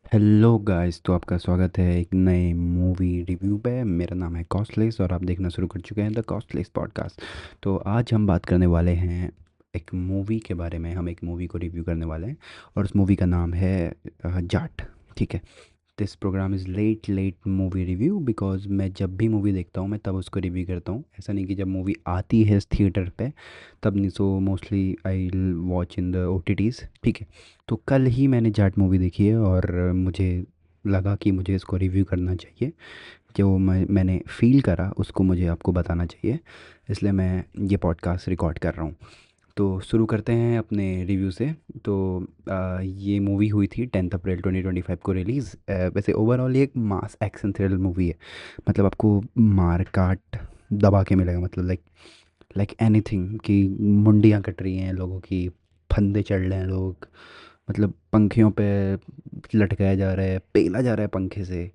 Hello guys, तो आपका स्वागत है एक नए मूवी रिव्यू पे। मेरा नाम है कॉस्टलेस और आप देखना शुरू कर चुके हैं द कॉस्टलेस पॉडकास्ट। तो आज हम बात करने वाले हैं एक मूवी के बारे में। हम एक मूवी को रिव्यू करने वाले हैं और उस मूवी का नाम है जाट। ठीक है। This programme is late late movie review because मैं जब भी मूवी देखता हूँ मैं तब उसको रिव्यू करता हूँ। ऐसा नहीं कि जब मूवी आती है थिएटर पे तब नहीं। So mostly I watch in the OTTs। ठीक है। तो कल ही मैंने जाट मूवी देखी है और मुझे लगा कि मुझे इसको रिव्यू करना चाहिए। जो मैंने फ़ील करा उसको मुझे आपको बताना चाहिए, इसलिए मैं ये पॉडकास्ट रिकॉर्ड कर रहा हूँ। तो शुरू करते हैं अपने रिव्यू से। तो ये मूवी हुई थी 10 अप्रैल 2025 को रिलीज़। वैसे ओवरऑल ये एक मास एक्शन थ्रिलर मूवी है। मतलब आपको मार काट दबा के मिलेगा। मतलब लाइक लाइक एनीथिंग कि मुंडियाँ कट रही हैं लोगों की, फंदे चढ़ रहे हैं लोग, मतलब पंखियों पे लटकाया जा रहा है, पेला जा रहा है पंखे से।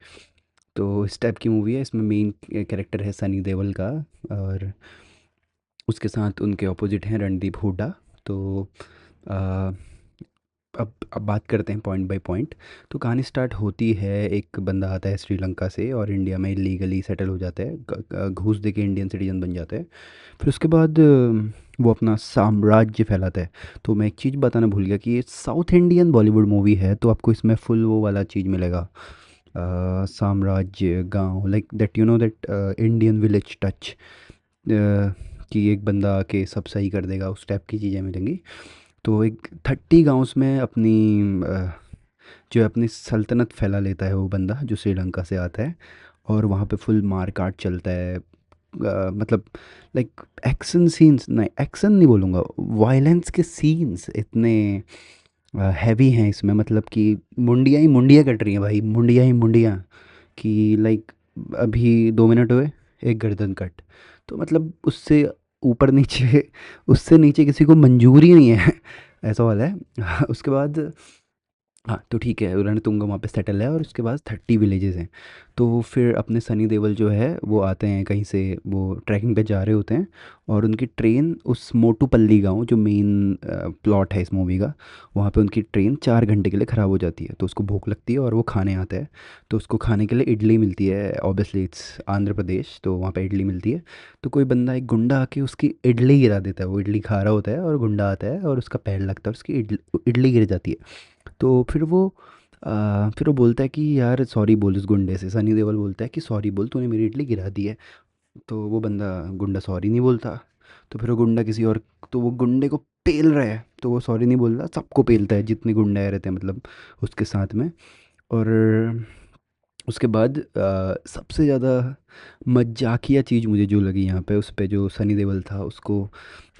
तो इस टाइप की मूवी है। इसमें मेन कैरेक्टर है सनी देओल का और उसके साथ उनके ऑपोजिट हैं रणदीप हुड्डा। तो आ, अब बात करते हैं पॉइंट बाय पॉइंट। तो कहानी स्टार्ट होती है, एक बंदा आता है श्रीलंका से और इंडिया में इलीगली सेटल हो जाता है, घूस दे के इंडियन सिटीजन बन जाता है। फिर उसके बाद वो अपना साम्राज्य फैलाता है। तो मैं एक चीज़ बताना भूल गया कि ये साउथ इंडियन बॉलीवुड मूवी है, तो आपको इसमें फुल वो वाला चीज़ मिलेगा, साम्राज्य गांव, like that, that Indian village touch, कि एक बंदा आके सब सही कर देगा, उस टाइप की चीज़ें मिलेंगी। तो एक 30 गांव में अपनी जो है अपनी सल्तनत फैला लेता है वो बंदा जो श्रीलंका से आता है। और वहाँ पे फुल मार काट चलता है। मतलब लाइक एक्शन सीन्स, नहीं एक्शन नहीं बोलूँगा, वायलेंस के सीन्स इतने हैवी हैं इसमें। मतलब कि मुंडियाँ ही मुंडियाँ कट रही हैं भाई, मुंडियाँ ही मुंडियाँ। कि लाइक अभी 2 मिनट हुए, एक गर्दन कट। तो मतलब उससे ऊपर नीचे उससे नीचे किसी को मंजूर ही नहीं है ऐसा वाला है। उसके बाद हाँ, तो ठीक है, रणतुंगा वहाँ पे सेटल है और उसके बाद 30 विलेजेस हैं। तो फिर अपने सनी देओल जो है वो आते हैं कहीं से, वो ट्रैकिंग पे जा रहे होते हैं और उनकी ट्रेन उस मोटूपल्ली गांव जो मेन प्लॉट है इस मूवी का, वहाँ पे उनकी ट्रेन 4 घंटे के लिए ख़राब हो जाती है। तो उसको भूख लगती है और वो खाने आता है। तो उसको खाने के लिए इडली मिलती है, ऑब्वियसली इट्स आंध्र प्रदेश, तो वहाँ पे इडली मिलती है। तो कोई बंदा, एक गुंडा आके उसकी इडली गिरा देता है। वो इडली खा रहा होता है और गुंडा आता है और उसका पैर लगता है, उसकी इडली इडली गिर जाती है। तो फिर वो बोलता है कि यार सॉरी बोल, उस गुंडे से सनी देओल बोलता है कि सॉरी बोल, तूने मेरी इडली गिरा दी है। तो वो बंदा, गुंडा सॉरी नहीं बोलता। तो फिर वो गुंडा किसी और, तो वो गुंडे को पेल रहा है, तो वो सॉरी नहीं बोल रहा, सबको पेलता है जितने गुंडे रहते हैं मतलब उसके साथ में। और उसके बाद सबसे ज़्यादा मजाकिया चीज़ मुझे जो लगी यहाँ पे, उस पे जो सनी देओल था उसको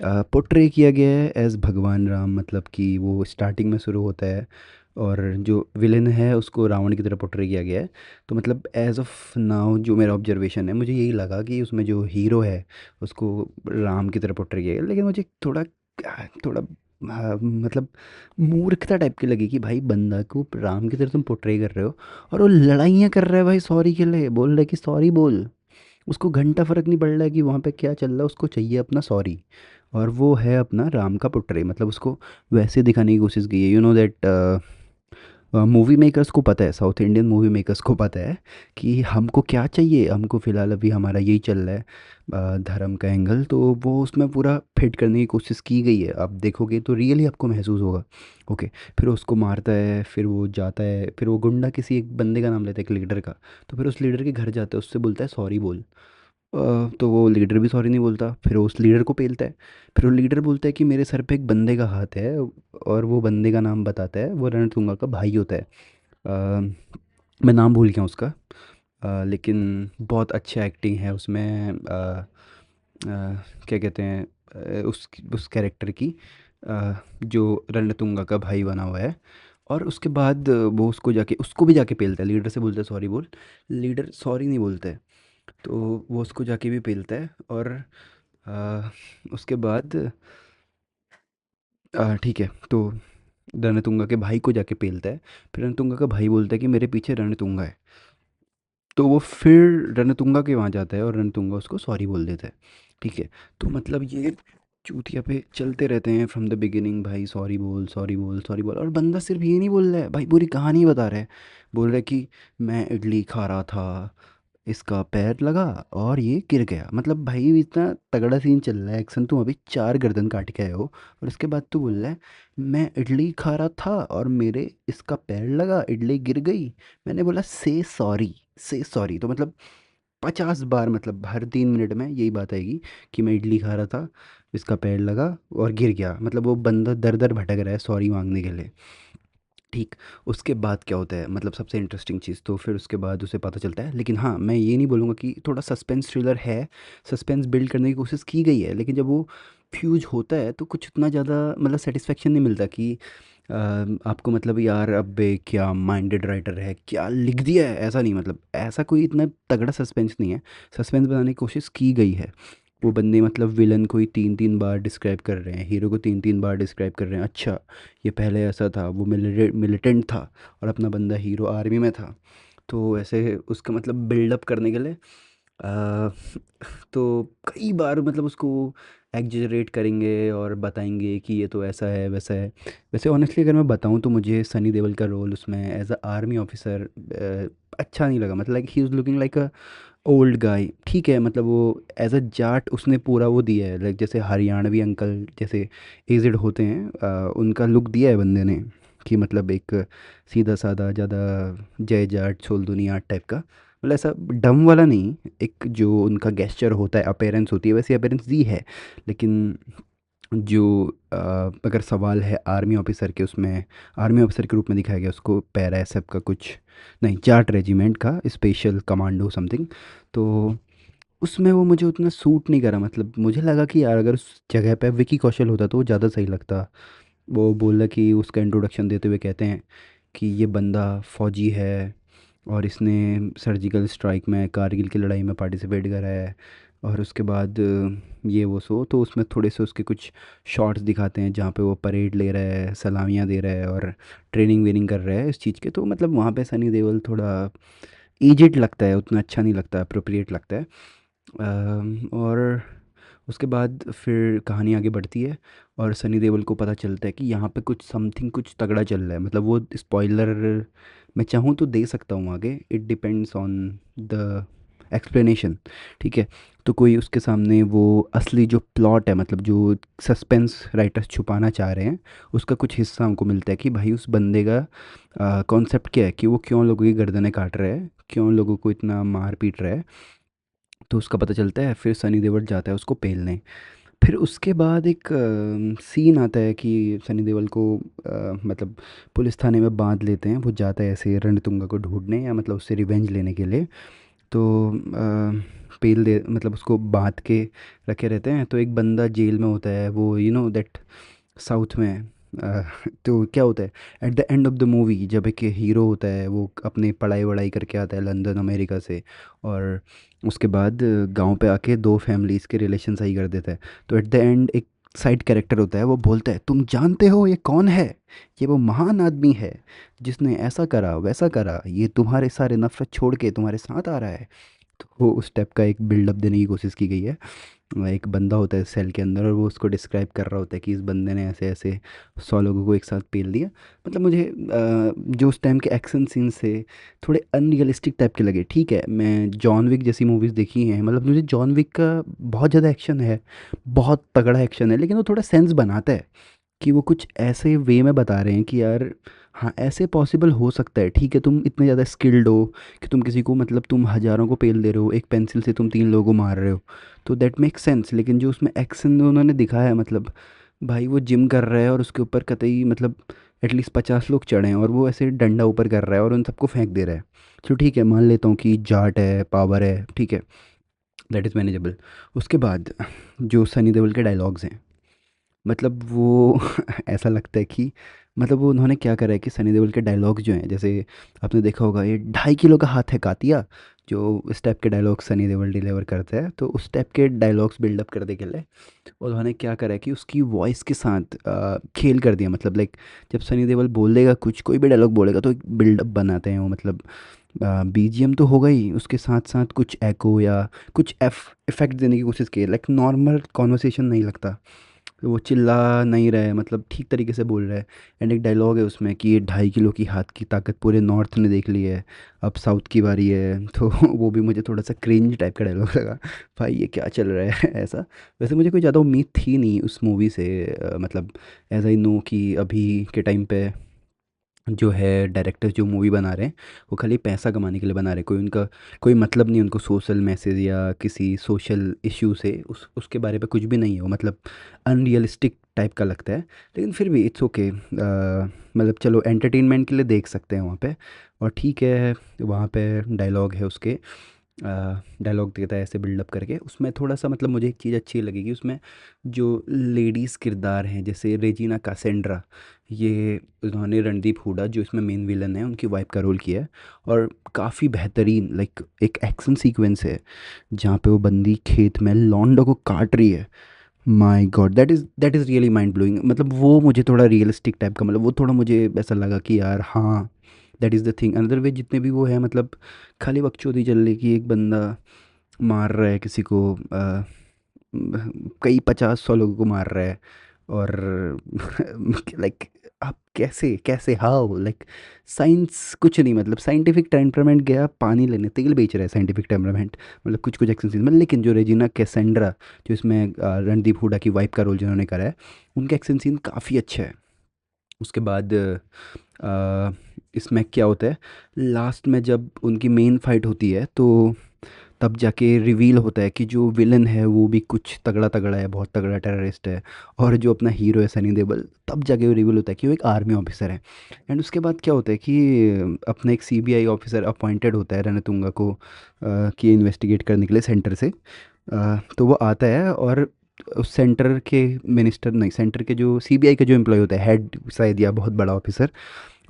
पोर्ट्रे किया गया है एज भगवान राम। मतलब कि वो स्टार्टिंग में शुरू होता है और जो विलेन है उसको रावण की तरह पोर्ट्रे किया गया है। तो मतलब एज ऑफ नाउ जो मेरा ऑब्जर्वेशन है, मुझे यही लगा कि उसमें जो हीरो है उसको राम की तरह पोर्ट्रे किया गया। लेकिन मुझे थोड़ा मतलब मूर्खता टाइप की लगी कि भाई बंदा को राम की तरह तुम पोर्ट्रे कर रहे हो और वो लड़ाइयाँ कर रहा है भाई, सॉरी के लिए बोल रहा है कि सॉरी बोल। उसको घंटा फ़र्क नहीं पड़ रहा है कि वहाँ पे क्या चल रहा है, उसको चाहिए अपना सॉरी। और वो है अपना राम का पुत्र, मतलब उसको वैसे दिखाने की कोशिश की है। दैट मूवी मेकर्स को पता है, साउथ इंडियन मूवी मेकर्स को पता है कि हमको क्या चाहिए। हमको फ़िलहाल अभी हमारा यही चल रहा है, धर्म का एंगल, तो वो उसमें पूरा फिट करने की कोशिश की गई है। आप देखोगे तो रियली आपको महसूस होगा। ओके। फिर उसको मारता है, फिर वो जाता है, फिर वो गुंडा किसी एक बंदे का नाम लेता है, एक लीडर का। तो फिर उस लीडर के घर जाता है, उससे बोलता है सॉरी बोल। तो वो लीडर भी सॉरी नहीं बोलता, फिर वो उस लीडर को पेलता है। फिर वो लीडर बोलता है कि मेरे सर पे एक बंदे का हाथ है, और वो बंदे का नाम बताता है, वो रणतुंगा का भाई होता है। अ, मैं नाम भूल गया उसका। लेकिन बहुत अच्छा एक्टिंग है उसमें। क्या कहते हैं, उस कैरेक्टर की, जो रणतुंगा का भाई बना हुआ है। और उसके बाद वो उसको भी जाके पेलता है, लीडर से बोलता है सॉरी बोल। लीडर सॉरी नहीं बोलता है, तो वो उसको जाके भी पेलता है। और आ, उसके बाद ठीक है, तो रणतुंगा के भाई को जाके पेलता है। फिर रणतुंगा का भाई बोलता है कि मेरे पीछे रणतुंगा है। तो वो फिर रणतुंगा के वहाँ जाता है और रणतुंगा उसको सॉरी बोल देता है। ठीक है। तो मतलब ये चूतिया पे चलते रहते हैं फ्रॉम द बिगिनिंग, भाई सॉरी बोल, सॉरी बोल, सॉरी बोल। और बंदा सिर्फ ये नहीं बोल रहा है भाई, पूरी कहानी बता रहा है। बोल रहा है कि मैं इडली खा रहा था, इसका पैर लगा और ये गिर गया। मतलब भाई इतना तगड़ा सीन चल रहा है, एक्शन, तुम अभी 4 गर्दन काट के आए हो और उसके बाद तू बोल रहा है मैं इडली खा रहा था और मेरे इसका पैर लगा, इडली गिर गई। मैंने बोला से सॉरी, से सॉरी। तो मतलब 50 बार, मतलब हर 3 मिनट में यही बात आएगी कि मैं इडली खा रहा था, इसका पैर लगा और गिर गया। मतलब वो बंदा दर दर भटक रहा है सॉरी मांगने के लिए। ठीक। उसके बाद क्या होता है, मतलब सबसे इंटरेस्टिंग चीज़ तो फिर उसके बाद उसे पता चलता है। लेकिन हाँ, मैं ये नहीं बोलूँगा कि थोड़ा सस्पेंस थ्रिलर है, सस्पेंस बिल्ड करने की कोशिश की गई है, लेकिन जब वो फ्यूज होता है तो कुछ इतना ज़्यादा मतलब सेटिस्फेक्शन नहीं मिलता कि आपको मतलब यार अबे क्या माइंडेड राइटर है, क्या लिख दिया है। ऐसा नहीं, मतलब ऐसा कोई इतना तगड़ा सस्पेंस नहीं है। सस्पेंस बनाने की कोशिश की गई है। वो बंदे मतलब विलन को ही 3-3 बार डिस्क्राइब कर रहे हैं, हीरो को 3-3 बार डिस्क्राइब कर रहे हैं। अच्छा, ये पहले ऐसा था, वो मिलिटेंट था और अपना बंदा हीरो आर्मी में था। तो ऐसे उसका मतलब बिल्डअप करने के लिए आ, तो कई बार मतलब उसको एग्जरेट करेंगे और बताएंगे कि ये तो ऐसा है वैसा है। वैसे ऑनेस्टली अगर मैं बताऊं तो मुझे सनी देओल का रोल उसमें एज अ आर्मी ऑफिसर अच्छा नहीं लगा। मतलब like he is looking like a old guy. ठीक है, मतलब वो एज अ जाट उसने पूरा वो दिया है, लाइक जैसे हरियाणवी अंकल जैसे एजड होते हैं, उनका लुक दिया है बंदे ने। कि मतलब एक सीधा साधा ज़्यादा जय जाट छोल दुनिया टाइप का, मतलब ऐसा डम वाला नहीं। एक जो उनका गेस्चर होता है, अपेरेंस होती है, वैसी अपेरेंस दी है। लेकिन जो अगर सवाल है आर्मी ऑफिसर के, उसमें आर्मी ऑफिसर के रूप में दिखाया गया उसको, पैरा एसएफ का कुछ नहीं, जाट रेजिमेंट का स्पेशल कमांडो समथिंग। तो उसमें वो मुझे उतना सूट नहीं करा। मतलब मुझे लगा कि यार अगर उस जगह पे विकी कौशल होता तो वो ज़्यादा सही लगता। वो बोला कि उसका इंट्रोडक्शन देते हुए कहते हैं कि ये बंदा फौजी है और इसने सर्जिकल स्ट्राइक में कारगिल की लड़ाई में पार्टिसिपेट करा है। और उसके बाद ये वो सो तो उसमें थोड़े से उसके कुछ शॉट्स दिखाते हैं जहाँ पे वो परेड ले रहा है, सलामियाँ दे रहा है और ट्रेनिंग वेनिंग कर रहा है इस चीज़ के। तो मतलब वहाँ पे सनी देओल थोड़ा एजेड लगता है, उतना अच्छा नहीं लगता, अप्रोप्रिएट लगता है। और उसके बाद फिर कहानी आगे बढ़ती है और सनी देओल को पता चलता है कि यहाँ पे कुछ समथिंग कुछ तगड़ा चल रहा है। मतलब वो स्पॉइलर मैं चाहूँ तो दे सकता हूँ आगे, it depends on the explanation. ठीक है। तो कोई उसके सामने वो असली जो प्लॉट है, मतलब जो सस्पेंस राइटर्स छुपाना चाह रहे हैं, उसका कुछ हिस्सा हमको मिलता है कि भाई उस बंदे का कॉन्सेप्ट क्या है, कि वो क्यों लोगों की गर्दनें काट रहा है, क्यों लोगों को इतना मार पीट रहा है। तो उसका पता चलता है, फिर सनी देओल जाता है उसको पेलने। फिर उसके बाद एक सीन आता है कि सनी देओल को मतलब पुलिस थाने में बांध लेते हैं। वो जाता है ऐसे रणतुंगा को ढूंढने, या मतलब उससे रिवेंज लेने के लिए। तो पेल दे, मतलब उसको बांध के रखे रहते हैं। तो एक बंदा जेल में होता है, वो यू नो दैट साउथ में अ, तो क्या होता है at the end of the movie, जब एक हीरो होता है वो अपनी पढ़ाई वढ़ाई करके आता है लंदन अमेरिका से, और उसके बाद गांव पे आके दो फैमिलीज़ के रिलेशन सही कर देता है। तो एट द एंड एक साइड कैरेक्टर होता है, वो बोलता है तुम जानते हो ये कौन है, ये वो महान आदमी है जिसने ऐसा करा वैसा करा, ये तुम्हारे सारे नफरत छोड़ के तुम्हारे साथ आ रहा है। तो वो उस टाइप का एक बिल्डअप देने की कोशिश की गई है। एक बंदा होता है सेल के अंदर और वो उसको डिस्क्राइब कर रहा होता है कि इस बंदे ने ऐसे ऐसे 100 लोगों को एक साथ पेल दिया। मतलब मुझे जो उस टाइम के एक्शन सीन से थोड़े अनरियलिस्टिक टाइप के लगे। ठीक है, मैं जॉन विक जैसी मूवीज़ देखी हैं, मतलब मुझे जॉन विक का बहुत ज़्यादा एक्शन है, बहुत तगड़ा एक्शन है, लेकिन वो थोड़ा सेंस बनाता है कि वो कुछ ऐसे वे में बता रहे हैं कि यार हाँ ऐसे पॉसिबल हो सकता है। ठीक है, तुम इतने ज़्यादा स्किल्ड हो कि तुम किसी को, मतलब तुम हज़ारों को पेल दे रहे हो, एक पेंसिल से तुम 3 लोगों को मार रहे हो, तो दैट मेक सेंस। लेकिन जो उसमें एक्शन उन्होंने दिखाया है, मतलब भाई वो जिम कर रहा है और उसके ऊपर कतई मतलब एटलीस्ट 50 लोग चढ़े हैं और वो ऐसे डंडा ऊपर कर रहा है और उन सबको फेंक दे रहा है। तो ठीक है, मान लेता हूँ कि जाट है, पावर है, ठीक है, दैट इज़ मैनेजेबल। उसके बाद जो सनी देओल के डायलॉग्स हैं, मतलब वो ऐसा लगता है कि मतलब वो उन्होंने क्या करा है कि सनी देओल के डायलॉग्स जो हैं, जैसे आपने देखा होगा ये 2.5 किलो का हाथ है कातिया, जो इस टाइप के डायलॉग सनी देओल डिलीवर करते हैं। तो उस टाइप के डायलॉग्स बिल्डअप करने के लिए उन्होंने क्या करा है कि उसकी वॉइस के साथ खेल कर दिया। मतलब लाइक जब सनी देओल बोलेगा कुछ, कोई भी डायलॉग बोलेगा तो एक बिल्डअप बनाते हैं वो। मतलब बीजीएम तो होगा ही, उसके साथ साथ कुछ एको या कुछ इफेक्ट देने की कोशिश की है, लाइक नॉर्मल कॉन्वर्सेशन नहीं लगता। वो चिल्ला नहीं रहा है, मतलब ठीक तरीके से बोल रहा है। एंड एक डायलॉग है उसमें कि ये 2.5 किलो की हाथ की ताकत पूरे नॉर्थ ने देख ली है, अब साउथ की बारी है। तो वो भी मुझे थोड़ा सा क्रिंज टाइप का डायलॉग लगा, भाई ये क्या चल रहा है ऐसा। वैसे मुझे कोई ज़्यादा उम्मीद थी नहीं उस मूवी से, मतलब एज आई नो कि अभी के टाइम पे जो है डायरेक्टर्स जो मूवी बना रहे हैं वो खाली पैसा कमाने के लिए बना रहे हैं, कोई उनका कोई मतलब नहीं उनको सोशल मैसेज या किसी सोशल इश्यू से उसके बारे में कुछ भी नहीं है वो, मतलब अनरियलिस्टिक टाइप का लगता है। लेकिन फिर भी इट्स ओके, मतलब चलो एंटरटेनमेंट के लिए देख सकते हैं वहाँ पे। और ठीक है, वहाँ पे डायलॉग है उसके, डायलॉग देता है ऐसे बिल्डअप करके, उसमें थोड़ा सा मतलब मुझे एक चीज़ अच्छी लगेगी उसमें, जो लेडीज़ किरदार हैं जैसे रेजिना कासेंड्रा, ये उन्होंने रणदीप हुडा जो इसमें मेन विलन है उनकी वाइफ का रोल किया है। और काफ़ी बेहतरीन लाइक एक एक्शन सीक्वेंस है जहाँ पे वो बंदी खेत में लॉन्डो को काट रही है। My God, that is really mind blowing, मतलब वो मुझे थोड़ा रियलिस्टिक टाइप का, मतलब वो थोड़ा मुझे ऐसा लगा कि यार हाँ, that is the thing. Another way जितने भी वो है, मतलब खाली बकचोदी चल रही कि एक बंदा मार रहा है किसी को, कई 50-100 लोगों को मार रहा है। और लाइक आप कैसे कैसे हाउ लाइक साइंस कुछ नहीं, मतलब साइंटिफिक टेम्परामेंट गया पानी लेने, तेल बेच रहा है साइंटिफिक टेम्परामेंट, मतलब कुछ कुछ एक्शन सीन में। लेकिन जो रेजिना कैसेंड्रा जो इसमें रणदीप हुडा की वाइफ का रोल जिन्होंने करा है, उनका एक्शन सीन काफ़ी अच्छा है। उसके बाद इसमें क्या होता है, लास्ट में जब उनकी मेन फाइट होती है तो तब जाके रिवील होता है कि जो विलन है वो भी कुछ तगड़ा तगड़ा है, बहुत तगड़ा टेररिस्ट है। और जो अपना हीरो है सनी देओल, तब जाके वो रिवील होता है कि वो एक आर्मी ऑफिसर है। एंड उसके बाद क्या होता है कि अपना एक सीबीआई ऑफिसर अपॉइंटेड होता है रणतुंगा को कि इन्वेस्टिगेट करने के लिए सेंटर से। तो वो आता है और उस सेंटर के मिनिस्टर नहीं, सेंटर के जो सीबीआई के जो एम्प्लॉय होता है हेड शायद या बहुत बड़ा ऑफिसर,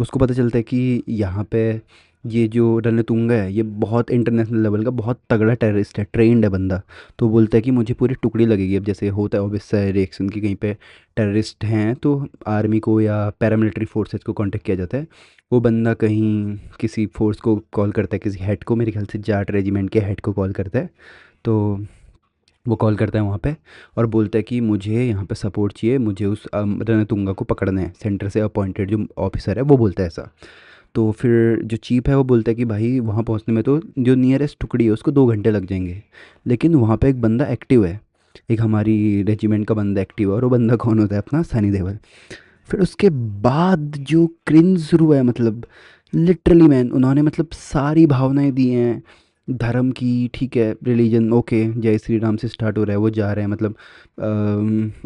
उसको पता चलता है कि यहाँ पे ये जो रणतुंगा है ये बहुत इंटरनेशनल लेवल का बहुत तगड़ा टेररिस्ट है, ट्रेंड है बंदा। तो बोलता है कि मुझे पूरी टुकड़ी लगेगी। अब जैसे होता है ऑब्वियस रिएक्शन की कहीं पे टेररिस्ट हैं तो आर्मी को या पैरामिलिट्री फोर्सेस को कांटेक्ट किया जाता है। वो बंदा कहीं किसी फोर्स को कॉल करता है, किसी हेड को, मेरे ख्याल से जाट रेजिमेंट के हेड को कॉल करता है। तो वो कॉल करता है वहाँ पे और बोलता है कि मुझे यहाँ पे सपोर्ट चाहिए, मुझे उस रणतुंगा को पकड़ना है, सेंटर से अपॉइंटेड जो ऑफिसर है वो बोलता है ऐसा। तो फिर जो चीफ है वो बोलता है कि भाई वहाँ पहुँचने में तो जो नियरेस्ट टुकड़ी है उसको 2 घंटे लग जाएंगे। लेकिन वहाँ पे एक बंदा एक्टिव है, एक हमारी रेजिमेंट का बंदा एक्टिव है, और वो बंदा कौन होता है, अपना सनी देओल। फिर उसके बाद जो क्रिंज शुरू है, मतलब लिटरली मैन उन्होंने मतलब सारी भावनाएं दी हैं धर्म की, ठीक है रिलीजन ओके, जय श्री राम से स्टार्ट हो रहा है, वो जा रहे हैं मतलब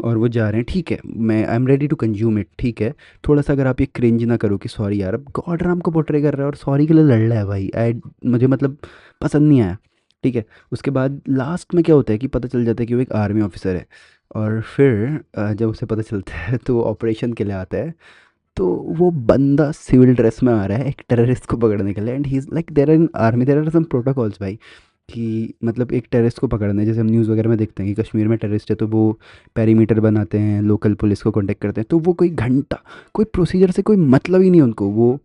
और वो जा रहे हैं, ठीक है मैं I am ready to consume it, ठीक है। थोड़ा सा अगर आप ये क्रिंज ना करो कि सॉरी यार, अब गॉड राम को पोर्ट्रे कर रहा है और सॉरी के लिए लड़ रहा है भाई, आई मुझे मतलब पसंद नहीं आया, ठीक है। उसके बाद लास्ट में क्या होता है कि पता चल जाता है कि वो एक आर्मी ऑफिसर है। और फिर जब उसे पता चलता है तो वो ऑपरेशन के लिए आता है। तो वो बंदा सिविल ड्रेस में आ रहा है एक टेररिस्ट को पकड़ने के लिए, and he is like there in army there are some protocols भाई, कि मतलब एक टेररिस्ट को पकड़ना है, जैसे हम न्यूज़ वगैरह में देखते हैं कि कश्मीर में टेररिस्ट है तो वो पेरीमीटर बनाते हैं, लोकल पुलिस को कांटेक्ट करते हैं, तो वो कोई घंटा कोई प्रोसीजर से कोई मतलब ही नहीं उनको। वो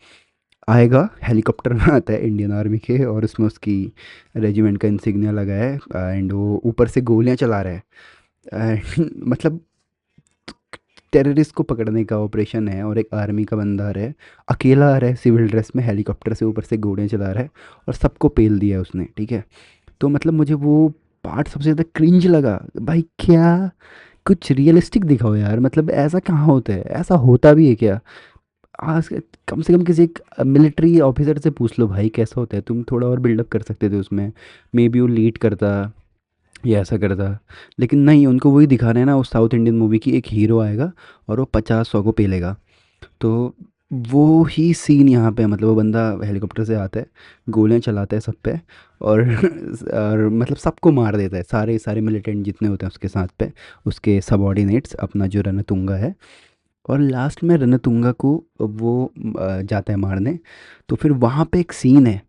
आएगा हेलीकॉप्टर में आता है इंडियन आर्मी के, और उसमें उसकी रेजिमेंट का इंसिग्निया लगा है, एंड वो ऊपर से गोलियां चला रहा है। मतलब टेररिस्ट को पकड़ने का ऑपरेशन है और एक आर्मी का बंदा आ रहा है, अकेला आ रहा है सिविल ड्रेस में, हेलीकॉप्टर से ऊपर से गोलियां चला रहा है और सबको पेल दिया है उसने, ठीक है। तो मतलब मुझे वो पार्ट सबसे ज़्यादा क्रिंज लगा भाई, क्या कुछ रियलिस्टिक दिखाओ यार, मतलब ऐसा कहाँ होता है, ऐसा होता भी है क्या? आज कम से कम किसी एक मिलिट्री ऑफिसर से पूछ लो भाई कैसा होता है, तुम थोड़ा और बिल्डअप कर सकते थे उसमें, मे बी वो लीड करता या ऐसा करता। लेकिन नहीं, उनको वही दिखाना है ना उस साउथ इंडियन मूवी की, एक हीरो आएगा और वो 50-100 को पेलेगा। तो वो ही सीन यहाँ पे, मतलब वो बंदा हेलीकॉप्टर से आता है, गोलियां चलाता है सब पे, और और मतलब सबको मार देता है, सारे सारे मिलिटेंट जितने होते हैं उसके साथ पे, उसके सबॉर्डिनेट्स, अपना जो रणतुंगा है। और लास्ट में रणतुंगा को वो जाता है मारने। तो फिर वहाँ पे एक सीन है,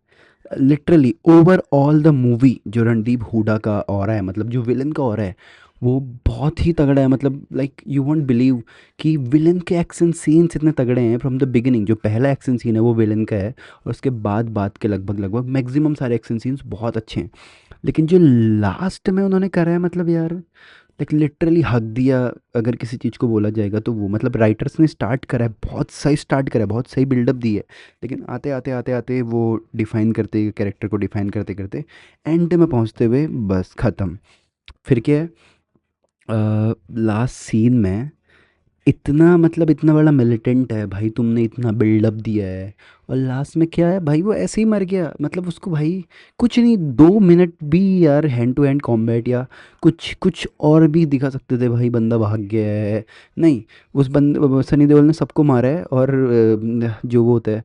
literally over all the movie जो रणदीप हुडा का ऑरा है, मतलब जो विलन का ऑरा है वो बहुत ही तगड़ा है। मतलब लाइक यू वॉन्ट बिलीव कि विलन के एक्शन सीन्स इतने तगड़े हैं फ्रॉम द बिगिनिंग। जो पहला एक्शन सीन है वो विलन का है, और उसके बाद बात के लगभग लगभग मैक्सिमम सारे एक्शन सीन्स बहुत अच्छे हैं। लेकिन जो लास्ट में उन्होंने करा है, मतलब यार लाइक लिटरली हक दिया अगर किसी चीज़ को बोला जाएगा तो वो, मतलब राइटर्स ने स्टार्ट करा है, बहुत सही स्टार्ट करा है, बहुत सही बिल्डअप दी है, लेकिन आते आते आते आते वो डिफाइन करते, कैरेक्टर को डिफाइन करते करते एंड में पहुंचते हुए बस ख़त्म। फिर क्या है, लास्ट सीन में इतना, मतलब इतना बड़ा मिलिटेंट है भाई, तुमने इतना बिल्डअप दिया है, और लास्ट में क्या है भाई, वो ऐसे ही मर गया, मतलब उसको भाई कुछ नहीं, 2 मिनट भी यार हैंड टू हैंड कॉम्बैट या कुछ कुछ और भी दिखा सकते थे भाई, बंदा भाग गया है। नहीं, उस सनी देओल ने सबको मारा है, और जो वो होता है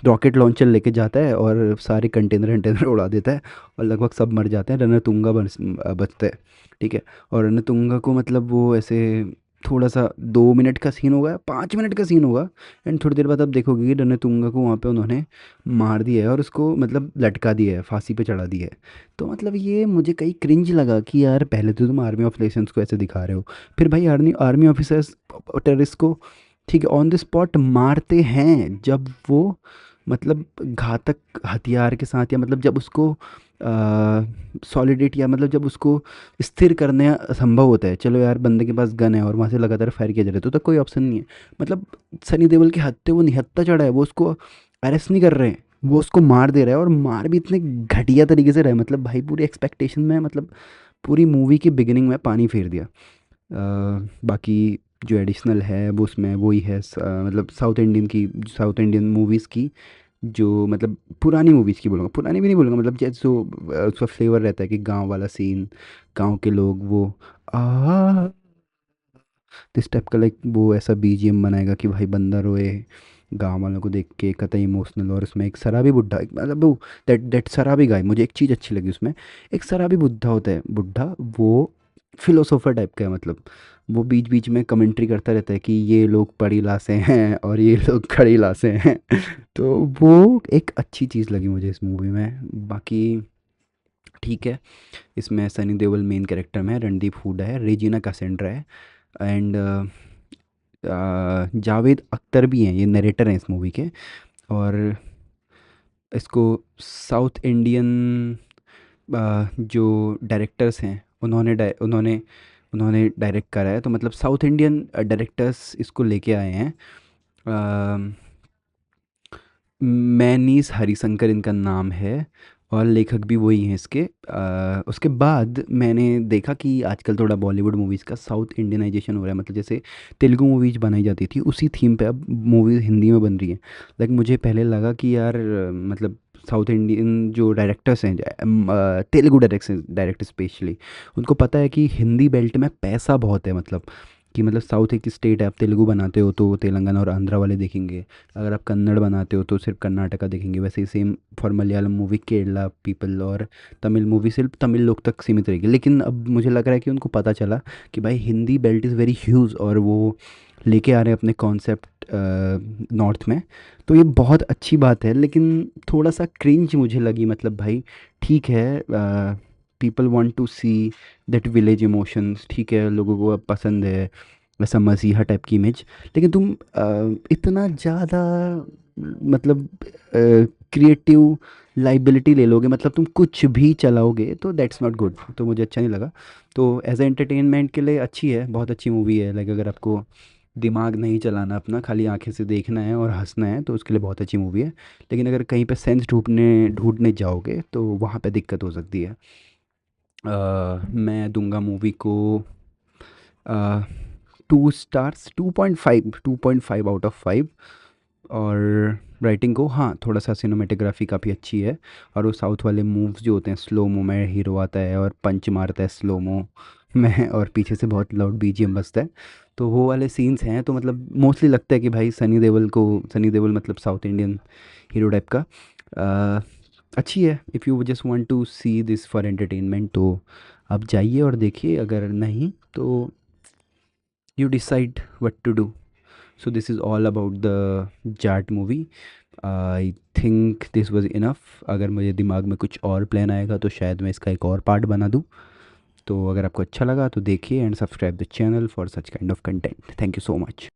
रॉकेट लॉन्चर लेके जाता है और सारे कंटेनर कंटेनर उड़ा देता है, और लगभग सब मर जाते हैं, रणतुंगा बचता है। ठीक है, और रणतुंगा को मतलब वो ऐसे थोड़ा सा 2 मिनट का सीन होगा, 5 मिनट का सीन होगा, एंड थोड़ी देर बाद आप देखोगे कि रणतुंगा को वहाँ पे उन्होंने मार दिया है, और उसको मतलब लटका दिया है, फांसी पे चढ़ा दिया है। तो मतलब ये मुझे कहीं क्रिंज लगा कि यार पहले तो तुम आर्मी ऑपरेशंस को ऐसे दिखा रहे हो, फिर भाई आर्मी आर्मी ऑफिसर्स टेररिस्ट को ठीक है ऑन द स्पॉट मारते हैं, जब वो मतलब घातक हथियार के साथ, या मतलब जब उसको सॉलिडेट, या मतलब जब उसको स्थिर करने असंभव होता है, चलो यार बंदे के पास गन है और वहाँ से लगातार फायर किया जा रहा है, तो कोई ऑप्शन नहीं है। मतलब सनी देओल के हत्थे वो निहत्था चढ़ा है, वो उसको अरेस्ट नहीं कर रहे हैं, वो उसको मार दे रहा है, और मार भी इतने घटिया तरीके से रहा है, मतलब भाई पूरी एक्सपेक्टेशन में, मतलब पूरी मूवी की बिगिनिंग में पानी फेर दिया। बाकी जो एडिशनल है वो उसमें वही है, मतलब साउथ इंडियन मूवीज़ की, जो मतलब पुरानी मूवीज़ की बोलूँगा, पुरानी भी नहीं बोलूँगा, मतलब जैसे जो उसका फ्लेवर रहता है कि गांव वाला सीन, गांव के लोग वो आ इस टाइप का, लाइक वो ऐसा बीजीएम बनाएगा कि भाई बंदा रोए गांव वालों को देख के, कतई इमोशनल, और उसमें एक शराबी बुड्ढा, मतलब वो दैट शराबी गाय, मुझे एक चीज़ अच्छी लगी उसमें, एक शराबी बुड्ढा होता है, बुड्ढा वो फिलोसोफर टाइप का है, मतलब वो बीच बीच में कमेंट्री करता रहता है कि ये लोग पड़ी लाशें हैं और ये लोग खड़ी लाशें हैं। तो वो एक अच्छी चीज़ लगी मुझे इस मूवी में। बाकी ठीक है, इसमें सनी देओल मेन कैरेक्टर में है, रणदीप हुड्डा है, रेजिना कासेंड्रा है, एंड जावेद अख्तर भी हैं, ये नरेटर हैं इस मूवी के। और इसको साउथ इंडियन जो डायरेक्टर्स हैं उन्होंने उन्होंने डायरेक्ट करा है, तो मतलब साउथ इंडियन डायरेक्टर्स इसको लेके आए हैं। मैनीस हरिशंकर इनका नाम है, और लेखक भी वही हैं इसके। उसके बाद मैंने देखा कि आजकल थोड़ा बॉलीवुड मूवीज़ का साउथ इंडियनाइजेशन हो रहा है, मतलब जैसे तेलुगु मूवीज बनाई जाती थी उसी थीम पे अब मूवीज़ हिंदी में बन रही हैं। लाइक मुझे पहले लगा कि यार मतलब साउथ इंडियन जो डायरेक्टर्स हैं, तेलुगु डायरेक्टर स्पेशली, उनको पता है कि हिंदी बेल्ट में पैसा बहुत है, मतलब कि मतलब साउथ एक स्टेट है, आप तेलुगु बनाते हो तो तेलंगाना और आंध्रा वाले देखेंगे, अगर आप कन्नड़ बनाते हो तो सिर्फ कर्नाटका देखेंगे, वैसे ही same for Malayalam movie Kerala people, और तमिल मूवी सिर्फ तमिल लोग तक सीमित रहेगी। लेकिन अब मुझे लग रहा है कि उनको पता चला कि भाई Hindi belt is very huge, और वो लेके आ रहे हैं अपने कॉन्सेप्ट नॉर्थ में। तो ये बहुत अच्छी बात है, लेकिन थोड़ा सा क्रिंज मुझे लगी, मतलब भाई ठीक है, people want to see that village emotions, ठीक है लोगों को अब पसंद है वैसा मसीहा टाइप की इमेज, लेकिन तुम इतना ज़्यादा मतलब क्रिएटिव लाइबिलिटी ले लोगे, मतलब तुम कुछ भी चलाओगे, तो दैट्स नॉट गुड, तो मुझे अच्छा नहीं लगा। तो एज ए एंटरटेनमेंट के लिए अच्छी है, बहुत अच्छी मूवी है, लाइक अगर आपको दिमाग नहीं चलाना अपना, खाली आंखें से देखना है और हंसना है, तो उसके लिए बहुत अच्छी मूवी है। लेकिन अगर कहीं पे सेंस ढूंढने ढूंढने जाओगे तो वहाँ पे दिक्कत हो सकती है। मैं दूंगा मूवी को 2 स्टार्स, 2.5 आउट ऑफ 5। और राइटिंग को, हाँ थोड़ा सा सिनेमेटोग्राफी काफ़ी अच्छी है, और वो साउथ वाले मूव्स जो होते हैं स्लो मो में, हीरो आता है और पंच मारता है स्लो मो में, और पीछे से बहुत लाउड बीजीएम बजता है, तो वो वाले सीन्स हैं, तो मतलब मोस्टली लगता है कि भाई सनी देओल मतलब साउथ इंडियन हीरो टाइप का। अ, अच्छी है, if you just want to see this for entertainment तो आप जाइए और देखिए, अगर नहीं तो you decide what to do. So this is all about the Jaat movie. I think this was enough. अगर मुझे दिमाग में कुछ और प्लान आएगा तो शायद मैं इसका एक और पार्ट बना दूँ। तो अगर आपको अच्छा लगा तो देखिए, and subscribe the channel for such kind of content. Thank you so much.